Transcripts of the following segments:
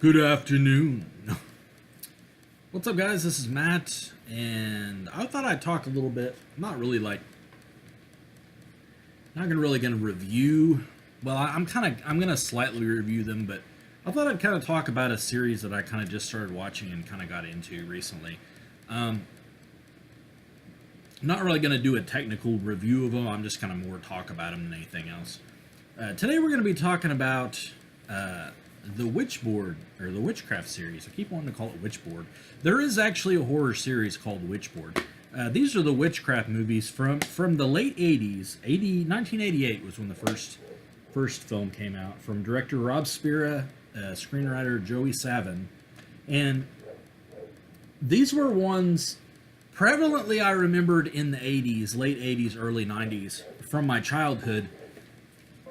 Good afternoon. What's up, guys? This is Matt, and I thought I'd talk a little bit. Not really not gonna review. Well, I'm gonna slightly review them, but I thought I'd kind of talk about a series that I kind of just started watching and kind of got into recently. Not really gonna do a technical review of them. I'm just gonna more talk about them than anything else. Today we're gonna be talking about the Witchboard, or the Witchcraft series. I keep wanting to call it Witchboard. There is actually a horror series called Witchboard. These are the Witchcraft movies from the late 80s. 1988 was when the first film came out, from director Rob Spira, screenwriter Joey Savin. And these were ones prevalently I remembered in the 80s, late 80s, early 90s, from my childhood,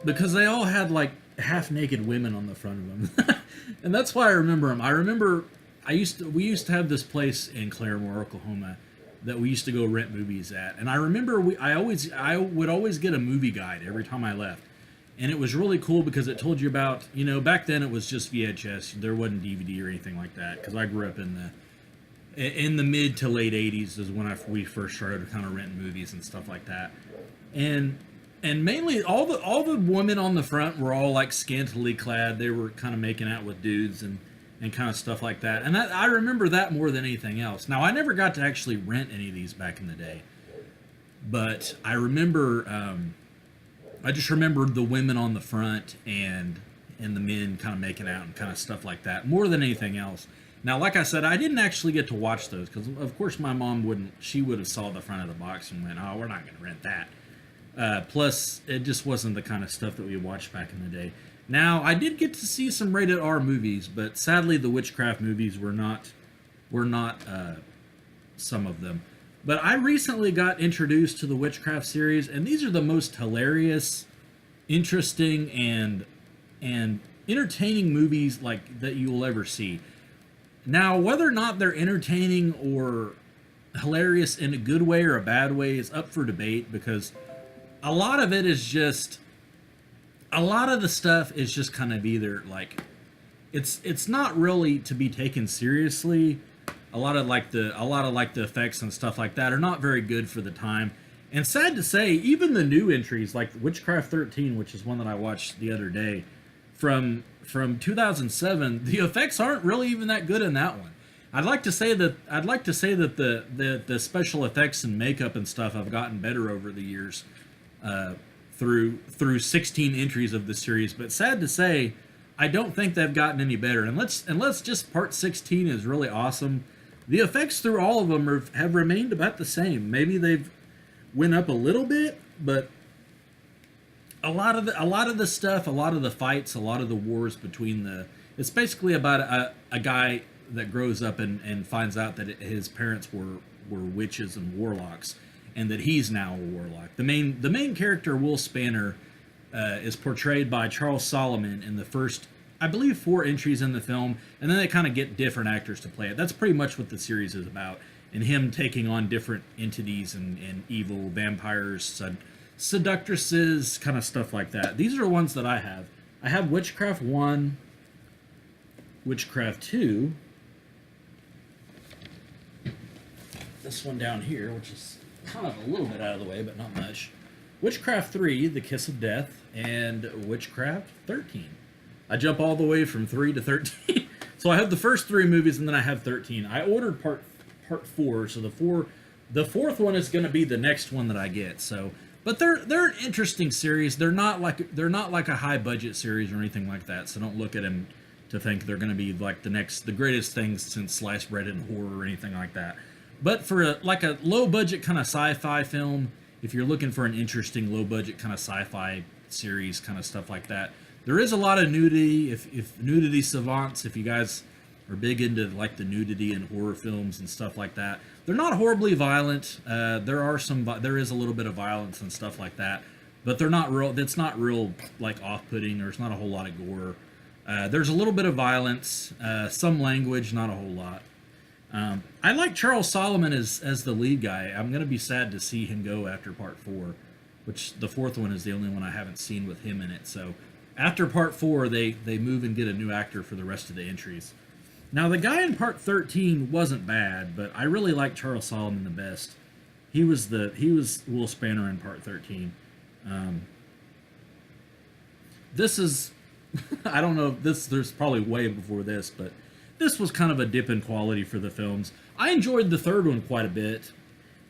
because they all had like half-naked women on the front of them. And that's why I remember them. I remember we used to have this place in Claremore, Oklahoma, that we used to go rent movies at. And I remember I would always get a movie guide every time I left. And it was really cool because it told you about, back then it was just VHS. There wasn't DVD or anything like that, because I grew up in the mid to late 80s is when we first started kind of renting movies and stuff like that. And mainly all the women on the front were all like scantily clad. They were kind of making out with dudes and kind of stuff like that. And I remember that more than anything else. Now, I never got to actually rent any of these back in the day, but I remember I just remembered the women on the front and the men kind of making out and kind of stuff like that more than anything else. Now, like I said, I didn't actually get to watch those because, of course, my mom wouldn't. She would have saw the front of the box and went, "Oh, we're not going to rent that." Plus, it just wasn't the kind of stuff that we watched back in the day. Now, I did get to see some rated R movies, but sadly, the Witchcraft movies were not some of them. But I recently got introduced to the Witchcraft series, and these are the most hilarious, interesting, and entertaining movies like that you will ever see. Now, whether or not they're entertaining or hilarious in a good way or a bad way is up for debate, because a lot of it is just, a lot of the stuff is just kind of either like, it's not really to be taken seriously. A lot of the effects and stuff like that are not very good for the time. And sad to say, even the new entries like Witchcraft 13, which is one that I watched the other day, from 2007, the effects aren't really even that good in that one. I'd like to say that the special effects and makeup and stuff have gotten better over the years, through 16 entries of the series, but sad to say, I don't think they've gotten any better. Unless just part 16 is really awesome. The effects through all of them have remained about the same. Maybe they've went up a little bit, but a lot of the stuff, a lot of the fights, a lot of the wars between it's basically about a guy that grows up and finds out that his parents were witches and warlocks, and that he's now a warlock. The main character, Will Spanner, is portrayed by Charles Solomon in the first, I believe, 4 entries in the film, and then they kind of get different actors to play it. That's pretty much what the series is about, and him taking on different entities and evil vampires, seductresses, kind of stuff like that. These are the ones that I have. I have Witchcraft 1, Witchcraft 2, this one down here, which is kind of a little bit out of the way, but not much. Witchcraft 3, The Kiss of Death, and Witchcraft 13. I jump all the way from 3 to 13. So I have the first 3 movies, and then I have 13. I ordered part 4, so the fourth one is going to be the next one that I get. So, but they're an interesting series. They're not like a high budget series or anything like that. So don't look at them to think they're going to be like the greatest things since sliced bread and horror or anything like that. But for a low budget kind of sci-fi film, if you're looking for an interesting low budget kind of sci-fi series kind of stuff like that, there is a lot of nudity. If nudity savants, if you guys are big into like the nudity and horror films and stuff like that, they're not horribly violent. There is a little bit of violence and stuff like that, but they're not real. It's not real like off-putting. There's not a whole lot of gore. There's a little bit of violence, some language, not a whole lot. I like Charles Solomon as the lead guy. I'm going to be sad to see him go after part 4, which the 4th one is the only one I haven't seen with him in it. So After part 4, they move and get a new actor for the rest of the entries. Now, the guy in part 13 wasn't bad, but I really liked Charles Solomon the best. He was Will Spanner in part 13. This is I don't know if there's probably way before this, but this was kind of a dip in quality for the films. I enjoyed the third one quite a bit.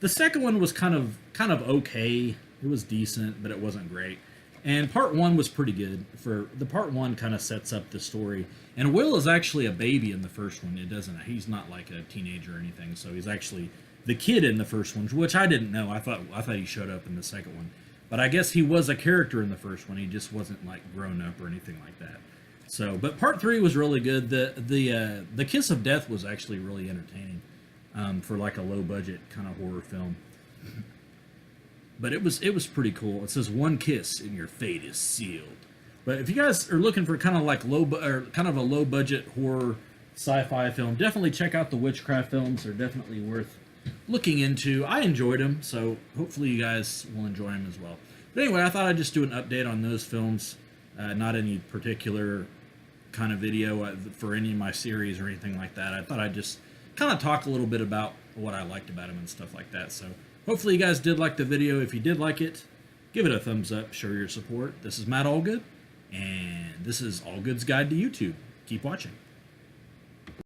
The second one was kind of okay. It was decent, but it wasn't great. And part 1 was pretty good. For the part 1 kind of sets up the story. And Will is actually a baby in the first one. He's not like a teenager or anything. So he's actually the kid in the first one, which I didn't know. I thought he showed up in the second one. But I guess he was a character in the first one. He just wasn't like grown up or anything like that. So, but part 3 was really good. The Kiss of Death was actually really entertaining for like a low budget kind of horror film. But it was pretty cool. It says one kiss and your fate is sealed. But if you guys are looking for kind of like kind of a low budget horror sci-fi film, definitely check out the Witchcraft films. They're definitely worth looking into. I enjoyed them, so hopefully you guys will enjoy them as well. But anyway, I thought I'd just do an update on those films. Not any particular kind of video for any of my series or anything like that. I thought I'd just kind of talk a little bit about what I liked about them and stuff like that. So hopefully you guys did like the video. If you did like it, give it a thumbs up. Show your support. This is Matt Allgood, and this is Allgood's Guide to YouTube. Keep watching.